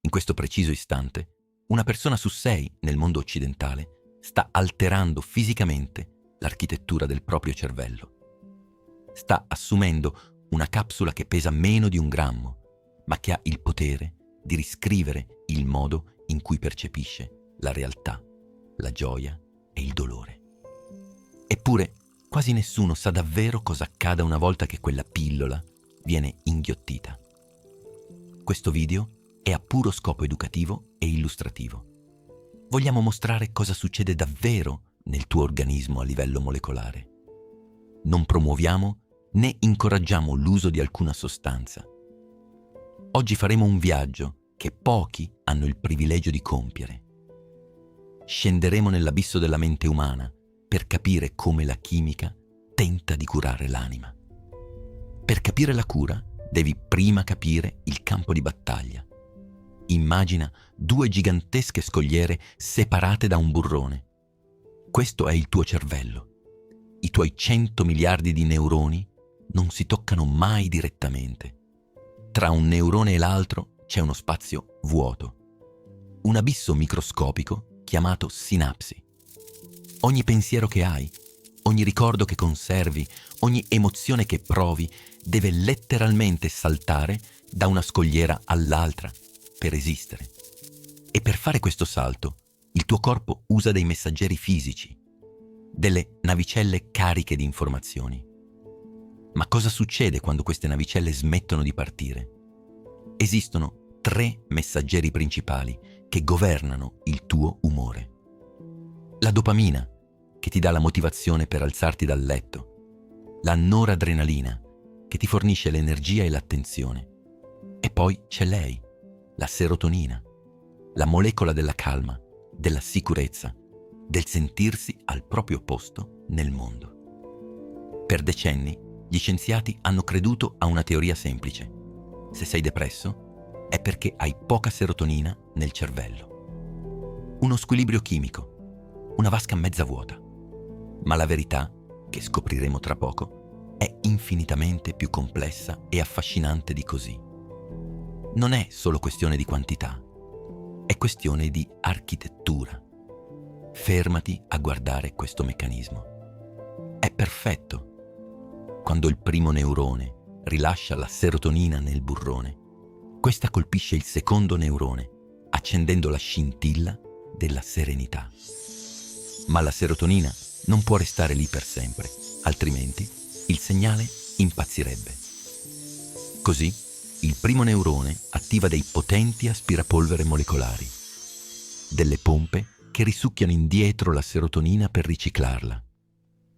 In questo preciso istante, una persona su 6 nel mondo occidentale sta alterando fisicamente l'architettura del proprio cervello. Sta assumendo una capsula che pesa meno di 1 grammo, ma che ha il potere di riscrivere il modo in cui percepisce la realtà, la gioia e il dolore. Eppure, quasi nessuno sa davvero cosa accada una volta che quella pillola viene inghiottita. Questo video è a puro scopo educativo e illustrativo. Vogliamo mostrare cosa succede davvero nel tuo organismo a livello molecolare. Non promuoviamo né incoraggiamo l'uso di alcuna sostanza. Oggi faremo un viaggio che pochi hanno il privilegio di compiere. Scenderemo nell'abisso della mente umana per capire come la chimica tenta di curare l'anima. Per capire la cura, devi prima capire il campo di battaglia. Immagina 2 gigantesche scogliere separate da un burrone. Questo è il tuo cervello. I tuoi 100 miliardi di neuroni non si toccano mai direttamente. Tra un neurone e l'altro c'è uno spazio vuoto, un abisso microscopico chiamato sinapsi. Ogni pensiero che hai, ogni ricordo che conservi, ogni emozione che provi deve letteralmente saltare da una scogliera all'altra per esistere. E per fare questo salto, il tuo corpo usa dei messaggeri fisici, delle navicelle cariche di informazioni. Ma cosa succede quando queste navicelle smettono di partire? Esistono 3 messaggeri principali che governano il tuo umore. La dopamina, che ti dà la motivazione per alzarti dal letto. La noradrenalina, che ti fornisce l'energia e l'attenzione. E poi c'è lei, la serotonina, la molecola della calma, della sicurezza, del sentirsi al proprio posto nel mondo. Per decenni, gli scienziati hanno creduto a una teoria semplice. Se sei depresso, è perché hai poca serotonina nel cervello. Uno squilibrio chimico, una vasca mezza vuota. Ma la verità, che scopriremo tra poco, è infinitamente più complessa e affascinante di così. Non è solo questione di quantità, è questione di architettura. Fermati a guardare questo meccanismo. È perfetto. Quando il primo neurone rilascia la serotonina nel burrone, questa colpisce il secondo neurone, accendendo la scintilla della serenità. Ma la serotonina non può restare lì per sempre, altrimenti il segnale impazzirebbe. Così, il primo neurone attiva dei potenti aspirapolvere molecolari, delle pompe che risucchiano indietro la serotonina per riciclarla.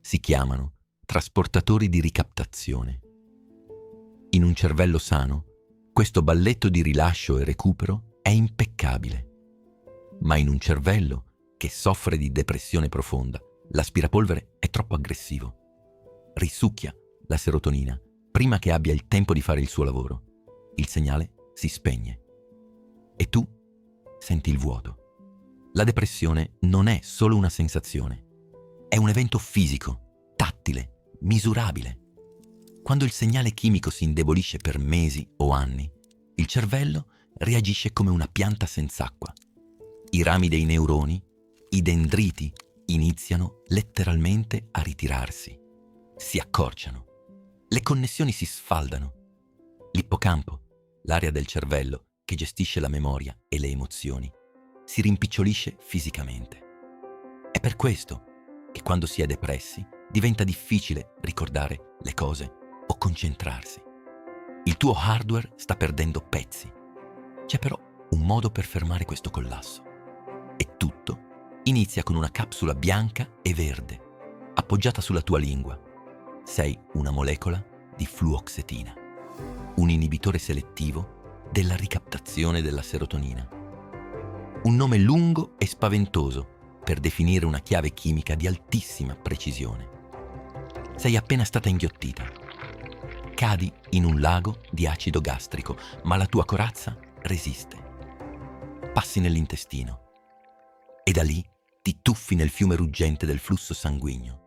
Si chiamano trasportatori di ricaptazione. In un cervello sano, questo balletto di rilascio e recupero è impeccabile. Ma in un cervello che soffre di depressione profonda, l'aspirapolvere è troppo aggressivo. Risucchia la serotonina prima che abbia il tempo di fare il suo lavoro. Il segnale si spegne. E tu senti il vuoto. La depressione non è solo una sensazione. È un evento fisico, tattile, misurabile. Quando il segnale chimico si indebolisce per mesi o anni, il cervello reagisce come una pianta senza acqua. I rami dei neuroni, i dendriti, iniziano letteralmente a ritirarsi. Si accorciano. Le connessioni si sfaldano. L'ippocampo, l'area del cervello che gestisce la memoria e le emozioni, si rimpicciolisce fisicamente. È per questo che quando si è depressi diventa difficile ricordare le cose o concentrarsi. Il tuo hardware sta perdendo pezzi. C'è però un modo per fermare questo collasso. E tutto inizia con una capsula bianca e verde, appoggiata sulla tua lingua. Sei una molecola di fluoxetina, un inibitore selettivo della ricaptazione della serotonina. Un nome lungo e spaventoso per definire una chiave chimica di altissima precisione. Sei appena stata inghiottita. Cadi in un lago di acido gastrico, ma la tua corazza resiste. Passi nell'intestino e da lì ti tuffi nel fiume ruggente del flusso sanguigno.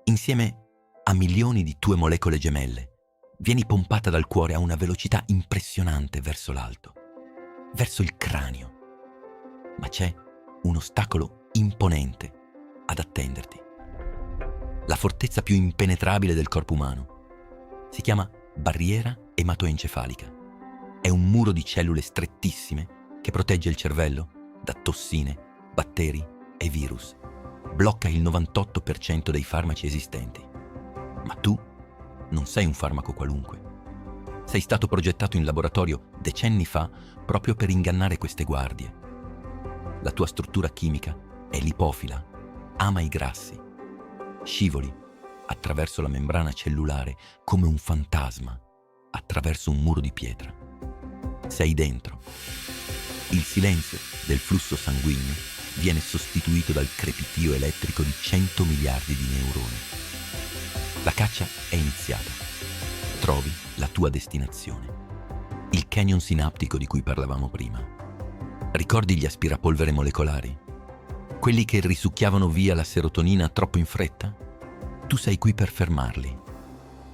Insieme a milioni di tue molecole gemelle, vieni pompata dal cuore a una velocità impressionante verso l'alto. verso il cranio. Ma c'è un ostacolo imponente ad attenderti. La fortezza più impenetrabile del corpo umano. Si chiama barriera ematoencefalica. È un muro di cellule strettissime che protegge il cervello da tossine, batteri e virus. Blocca il 98% dei farmaci esistenti. Ma tu non sei un farmaco qualunque. Sei stato progettato in laboratorio decenni fa proprio per ingannare queste guardie. La tua struttura chimica è lipofila, ama i grassi. Scivoli attraverso la membrana cellulare come un fantasma attraverso un muro di pietra. Sei dentro. Il silenzio del flusso sanguigno viene sostituito dal crepitio elettrico di 100 miliardi di neuroni. La caccia è iniziata. Trovi la tua destinazione. Il canyon sinaptico di cui parlavamo prima. Ricordi gli aspirapolvere molecolari? Quelli che risucchiavano via la serotonina troppo in fretta? Tu sei qui per fermarli.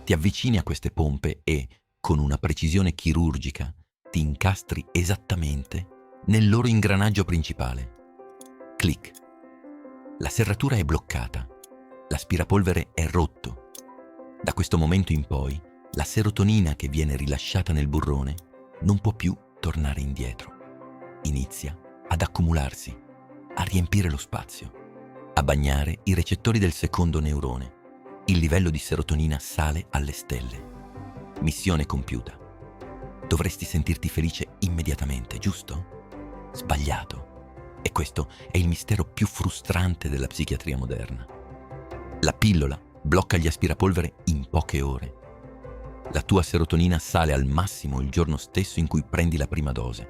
Ti avvicini a queste pompe e, con una precisione chirurgica, ti incastri esattamente nel loro ingranaggio principale. Clic. La serratura è bloccata. L'aspirapolvere è rotto. Da questo momento in poi, la serotonina che viene rilasciata nel burrone non può più tornare indietro. Inizia ad accumularsi, a riempire lo spazio, a bagnare i recettori del secondo neurone. Il livello di serotonina sale alle stelle. Missione compiuta. Dovresti sentirti felice immediatamente, giusto? Sbagliato. E questo è il mistero più frustrante della psichiatria moderna. La pillola blocca gli aspirapolvere in poche ore. La tua serotonina sale al massimo il giorno stesso in cui prendi la prima dose.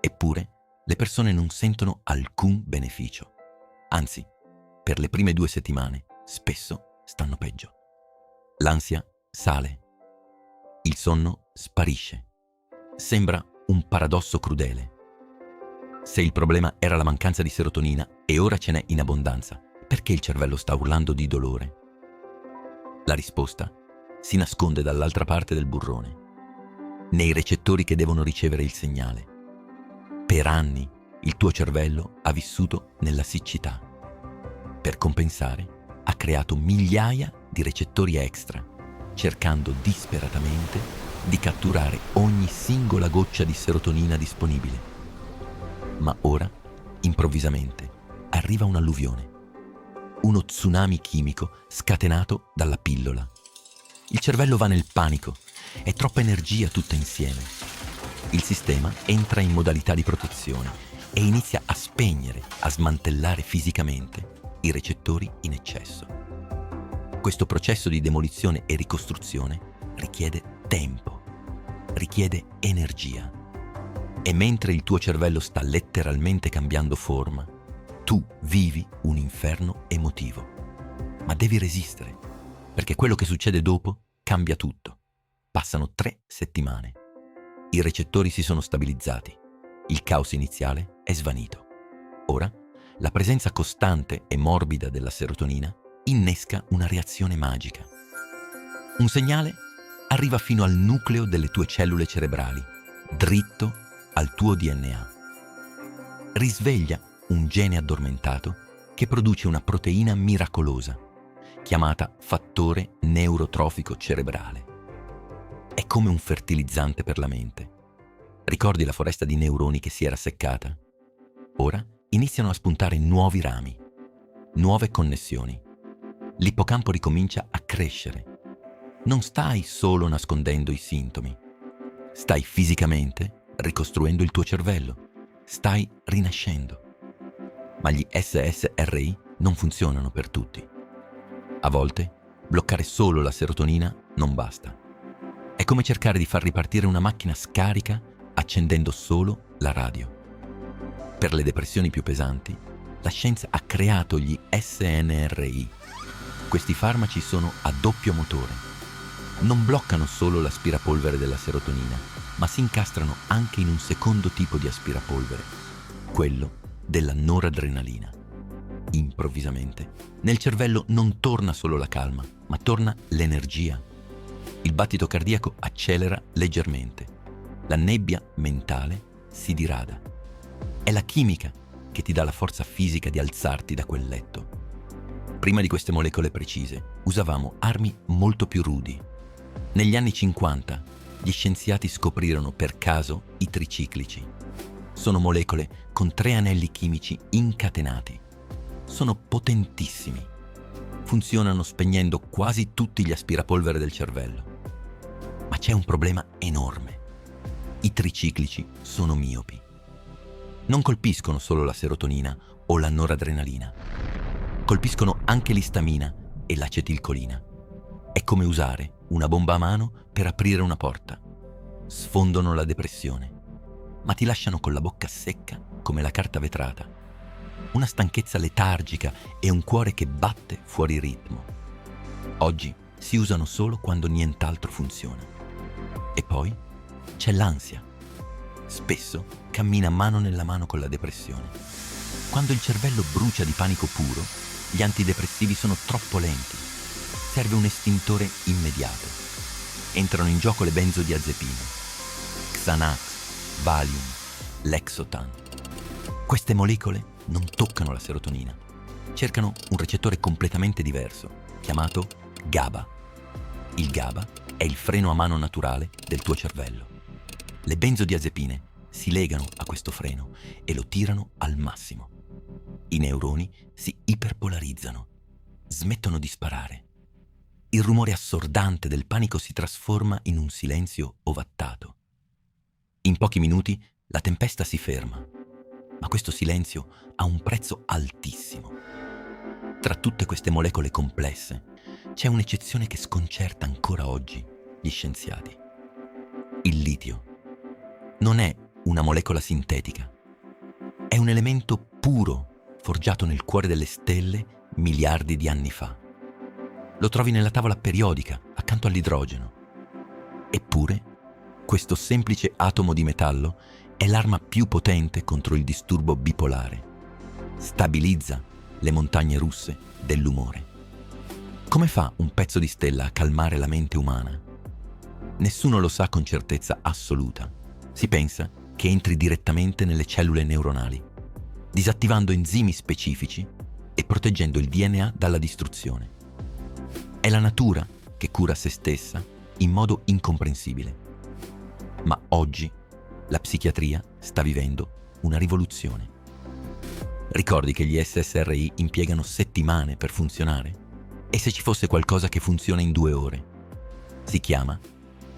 Eppure, le persone non sentono alcun beneficio. Anzi, per le prime 2 settimane, spesso stanno peggio. L'ansia sale. Il sonno sparisce. Sembra un paradosso crudele. Se il problema era la mancanza di serotonina e ora ce n'è in abbondanza, perché il cervello sta urlando di dolore? La risposta si nasconde dall'altra parte del burrone, nei recettori che devono ricevere il segnale. Per anni il tuo cervello ha vissuto nella siccità. Per compensare, ha creato migliaia di recettori extra, cercando disperatamente di catturare ogni singola goccia di serotonina disponibile. Ma ora, improvvisamente, arriva un'alluvione. Uno tsunami chimico scatenato dalla pillola. Il cervello va nel panico. È troppa energia tutta insieme. Il sistema entra in modalità di protezione e inizia a spegnere, a smantellare fisicamente i recettori in eccesso. Questo processo di demolizione e ricostruzione richiede tempo, richiede energia. E mentre il tuo cervello sta letteralmente cambiando forma, tu vivi un inferno emotivo. Ma devi resistere, perché quello che succede dopo cambia tutto. Passano 3 settimane. I recettori si sono stabilizzati. Il caos iniziale è svanito. Ora, la presenza costante e morbida della serotonina innesca una reazione magica. Un segnale arriva fino al nucleo delle tue cellule cerebrali, dritto al tuo DNA. Risveglia un gene addormentato che produce una proteina miracolosa, chiamata fattore neurotrofico cerebrale. È come un fertilizzante per la mente. Ricordi la foresta di neuroni che si era seccata? Ora iniziano a spuntare nuovi rami, nuove connessioni. L'ippocampo ricomincia a crescere. Non stai solo nascondendo i sintomi. Stai fisicamente ricostruendo il tuo cervello. Stai rinascendo. Ma gli SSRI non funzionano per tutti. A volte, bloccare solo la serotonina non basta. È come cercare di far ripartire una macchina scarica accendendo solo la radio. Per le depressioni più pesanti, la scienza ha creato gli SNRI. Questi farmaci sono a doppio motore. Non bloccano solo l'aspirapolvere della serotonina, ma si incastrano anche in un secondo tipo di aspirapolvere, quello della noradrenalina. Improvvisamente, nel cervello non torna solo la calma, ma torna l'energia. Il battito cardiaco accelera leggermente. La nebbia mentale si dirada. È la chimica che ti dà la forza fisica di alzarti da quel letto. Prima di queste molecole precise usavamo armi molto più rudi. Negli anni 50 gli scienziati scoprirono per caso i triciclici. Sono molecole con 3 anelli chimici incatenati. Sono potentissimi. Funzionano spegnendo quasi tutti gli aspirapolvere del cervello. Ma c'è un problema enorme. I triciclici sono miopi. Non colpiscono solo la serotonina o la noradrenalina. Colpiscono anche l'istamina e l'acetilcolina. È come usare una bomba a mano per aprire una porta. Sfondono la depressione, ma ti lasciano con la bocca secca come la carta vetrata, una stanchezza letargica e un cuore che batte fuori ritmo. Oggi si usano solo quando nient'altro funziona. E poi c'è l'ansia. Spesso cammina mano nella mano con la depressione. Quando il cervello brucia di panico puro, gli antidepressivi sono troppo lenti. Serve un estintore immediato. Entrano in gioco le benzodiazepine, Xanax, Valium, Lexotan. Queste molecole non toccano la serotonina. Cercano un recettore completamente diverso, chiamato GABA. Il GABA è il freno a mano naturale del tuo cervello. Le benzodiazepine si legano a questo freno e lo tirano al massimo. I neuroni si iperpolarizzano, smettono di sparare. Il rumore assordante del panico si trasforma in un silenzio ovattato. In pochi minuti la tempesta si ferma, ma questo silenzio ha un prezzo altissimo. Tra tutte queste molecole complesse c'è un'eccezione che sconcerta ancora oggi gli scienziati. Il litio non è una molecola sintetica, è un elemento puro forgiato nel cuore delle stelle miliardi di anni fa. Lo trovi nella tavola periodica, accanto all'idrogeno. Eppure, questo semplice atomo di metallo è l'arma più potente contro il disturbo bipolare. Stabilizza le montagne russe dell'umore. Come fa un pezzo di stella a calmare la mente umana? Nessuno lo sa con certezza assoluta. Si pensa che entri direttamente nelle cellule neuronali, disattivando enzimi specifici e proteggendo il DNA dalla distruzione. È la natura che cura se stessa in modo incomprensibile. Ma oggi la psichiatria sta vivendo una rivoluzione. Ricordi che gli SSRI impiegano settimane per funzionare? E se ci fosse qualcosa che funziona in 2 ore? Si chiama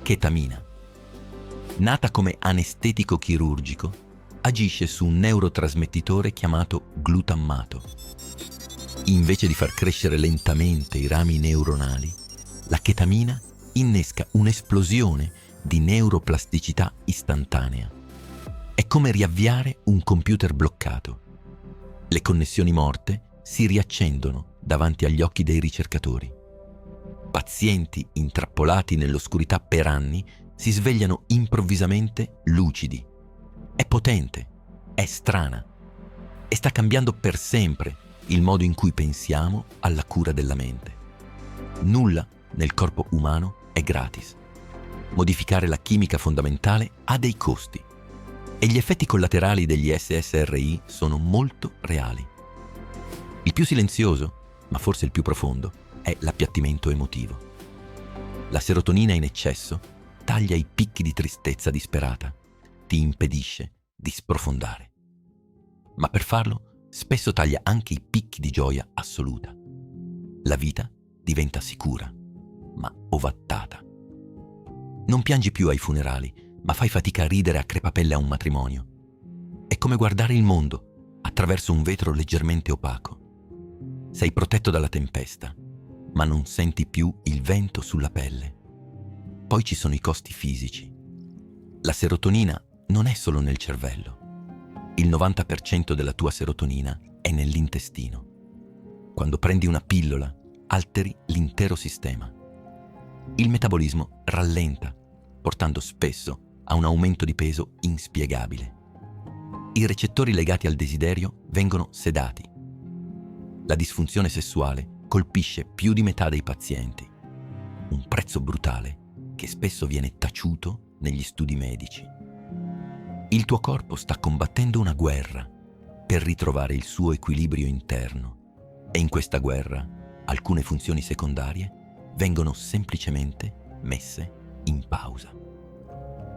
chetamina. Nata come anestetico chirurgico, agisce su un neurotrasmettitore chiamato glutammato. Invece di far crescere lentamente i rami neuronali, la chetamina innesca un'esplosione di neuroplasticità istantanea. È come riavviare un computer bloccato. Le connessioni morte si riaccendono davanti agli occhi dei ricercatori. Pazienti intrappolati nell'oscurità per anni si svegliano improvvisamente lucidi. È potente, è strana e sta cambiando per sempre il modo in cui pensiamo alla cura della mente. Nulla nel corpo umano è gratis. Modificare la chimica fondamentale ha dei costi e gli effetti collaterali degli SSRI sono molto reali. Il più silenzioso, ma forse il più profondo, è l'appiattimento emotivo. La serotonina in eccesso taglia i picchi di tristezza disperata, ti impedisce di sprofondare. Ma per farlo, spesso taglia anche i picchi di gioia assoluta. La vita diventa sicura, ma ovattata. Non piangi più ai funerali, ma fai fatica a ridere a crepapelle a un matrimonio. È come guardare il mondo attraverso un vetro leggermente opaco. Sei protetto dalla tempesta, ma non senti più il vento sulla pelle. Poi ci sono i costi fisici. La serotonina non è solo nel cervello. Il 90% della tua serotonina è nell'intestino. Quando prendi una pillola, alteri l'intero sistema. Il metabolismo rallenta, portando spesso a un aumento di peso inspiegabile. I recettori legati al desiderio vengono sedati. La disfunzione sessuale colpisce più di metà dei pazienti. Un prezzo brutale che spesso viene taciuto negli studi medici. Il tuo corpo sta combattendo una guerra per ritrovare il suo equilibrio interno e in questa guerra alcune funzioni secondarie vengono semplicemente messe in pausa.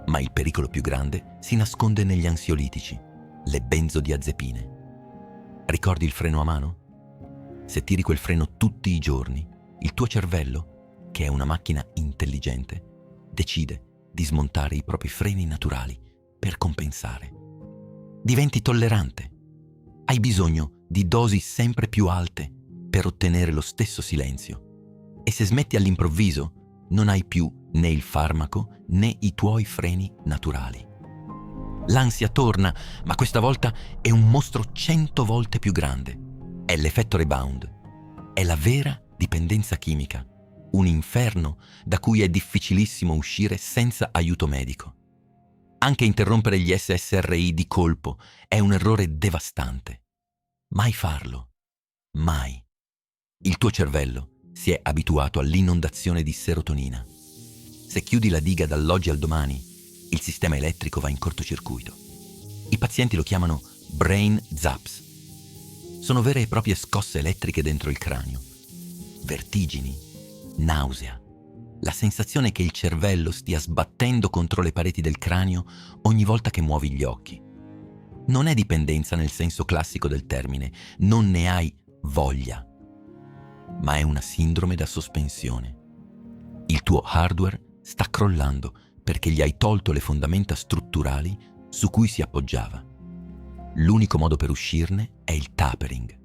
Ma il pericolo più grande si nasconde negli ansiolitici, le benzodiazepine. Ricordi il freno a mano? Se tiri quel freno tutti i giorni, il tuo cervello, che è una macchina intelligente, decide di smontare i propri freni naturali per compensare. Diventi tollerante. Hai bisogno di dosi sempre più alte per ottenere lo stesso silenzio. E se smetti all'improvviso, non hai più né il farmaco né i tuoi freni naturali. L'ansia torna, ma questa volta è un mostro 100 volte più grande. È l'effetto rebound. È la vera dipendenza chimica. Un inferno da cui è difficilissimo uscire senza aiuto medico. Anche interrompere gli SSRI di colpo è un errore devastante. Mai farlo. Mai. Il tuo cervello si è abituato all'inondazione di serotonina. Se chiudi la diga dall'oggi al domani, il sistema elettrico va in cortocircuito. I pazienti lo chiamano brain zaps. Sono vere e proprie scosse elettriche dentro il cranio. Vertigini, nausea, la sensazione che il cervello stia sbattendo contro le pareti del cranio ogni volta che muovi gli occhi. Non è dipendenza nel senso classico del termine, non ne hai voglia, ma è una sindrome da sospensione. Il tuo hardware sta crollando perché gli hai tolto le fondamenta strutturali su cui si appoggiava. L'unico modo per uscirne è il tapering,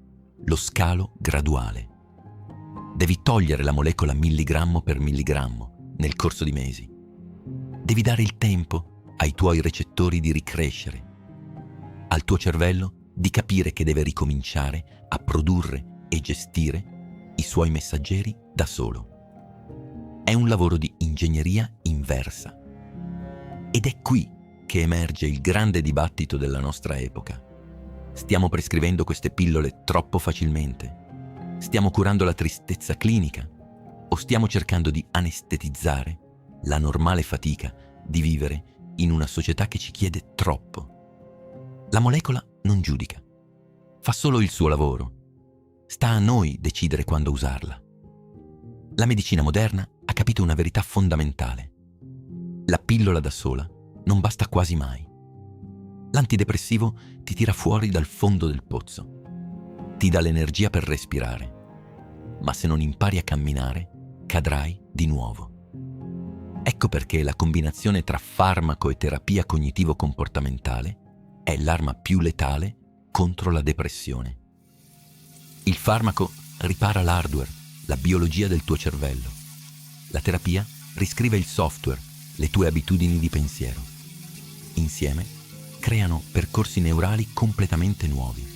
lo scalo graduale. Devi togliere la molecola milligrammo per milligrammo nel corso di mesi. Devi dare il tempo ai tuoi recettori di ricrescere, al tuo cervello di capire che deve ricominciare a produrre e gestire i suoi messaggeri da solo. È un lavoro di ingegneria inversa. Ed è qui che emerge il grande dibattito della nostra epoca. Stiamo prescrivendo queste pillole troppo facilmente? Stiamo curando la tristezza clinica? O stiamo cercando di anestetizzare la normale fatica di vivere in una società che ci chiede troppo? La molecola non giudica. Fa solo il suo lavoro. Sta a noi decidere quando usarla. La medicina moderna ha capito una verità fondamentale. La pillola da sola non basta quasi mai. L'antidepressivo ti tira fuori dal fondo del pozzo. Ti dà l'energia per respirare. Ma se non impari a camminare, cadrai di nuovo. Ecco perché la combinazione tra farmaco e terapia cognitivo-comportamentale è l'arma più letale contro la depressione. Il farmaco ripara l'hardware, la biologia del tuo cervello. La terapia riscrive il software, le tue abitudini di pensiero. Insieme creano percorsi neurali completamente nuovi.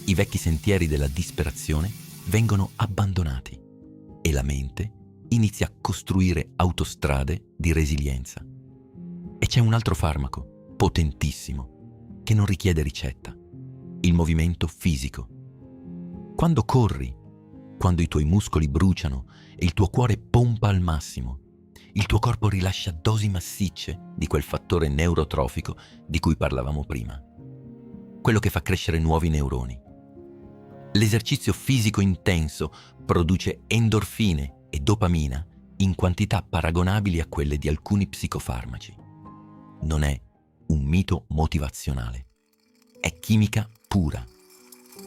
I vecchi sentieri della disperazione vengono abbandonati e la mente inizia a costruire autostrade di resilienza. E c'è un altro farmaco, potentissimo, che non richiede ricetta: il movimento fisico. Quando corri, quando i tuoi muscoli bruciano e il tuo cuore pompa al massimo, il tuo corpo rilascia dosi massicce di quel fattore neurotrofico di cui parlavamo prima, quello che fa crescere nuovi neuroni. L'esercizio fisico intenso produce endorfine e dopamina in quantità paragonabili a quelle di alcuni psicofarmaci. Non è un mito motivazionale, è chimica pura.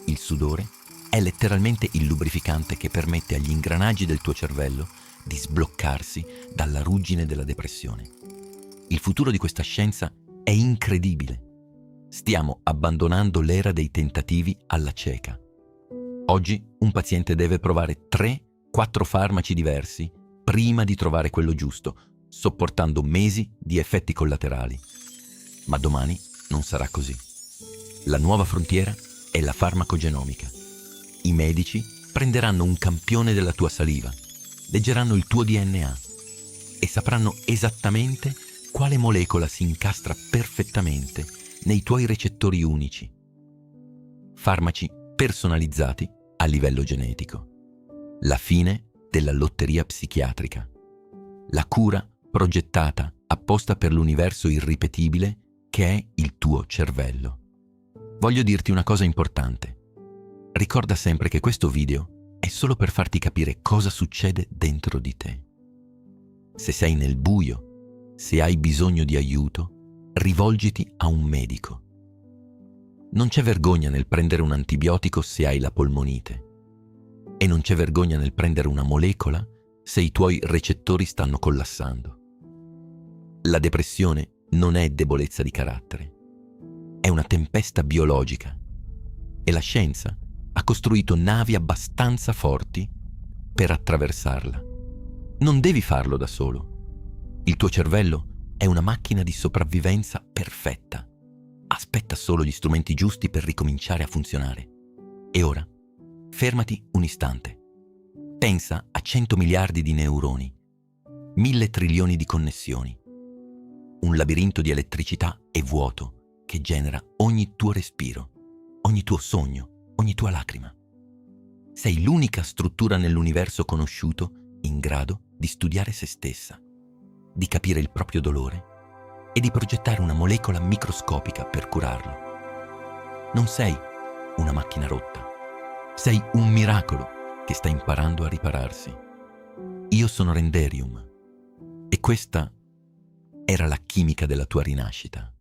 Il sudore è letteralmente il lubrificante che permette agli ingranaggi del tuo cervello di sbloccarsi dalla ruggine della depressione. Il futuro di questa scienza è incredibile. Stiamo abbandonando l'era dei tentativi alla cieca. Oggi un paziente deve provare 3-4 farmaci diversi prima di trovare quello giusto, sopportando mesi di effetti collaterali. Ma domani non sarà così. La nuova frontiera è la farmacogenomica. I medici prenderanno un campione della tua saliva, leggeranno il tuo DNA e sapranno esattamente quale molecola si incastra perfettamente nei tuoi recettori unici. Farmaci personalizzati a livello genetico. La fine della lotteria psichiatrica. La cura progettata apposta per l'universo irripetibile che è il tuo cervello. Voglio dirti una cosa importante. Ricorda sempre che questo video è solo per farti capire cosa succede dentro di te. Se sei nel buio, se hai bisogno di aiuto, rivolgiti a un medico. Non c'è vergogna nel prendere un antibiotico se hai la polmonite. E non c'è vergogna nel prendere una molecola se i tuoi recettori stanno collassando. La depressione non è debolezza di carattere, è una tempesta biologica e la scienza ha costruito navi abbastanza forti per attraversarla. Non devi farlo da solo. Il tuo cervello è una macchina di sopravvivenza perfetta. Aspetta solo gli strumenti giusti per ricominciare a funzionare. E ora, fermati un istante. Pensa a 100 miliardi di neuroni, 1000 trilioni di connessioni. Un labirinto di elettricità e vuoto che genera ogni tuo respiro, ogni tuo sogno, ogni tua lacrima. Sei l'unica struttura nell'universo conosciuto in grado di studiare se stessa, di capire il proprio dolore e di progettare una molecola microscopica per curarlo. Non sei una macchina rotta, sei un miracolo che sta imparando a ripararsi. Io sono Renderium e questa era la chimica della tua rinascita.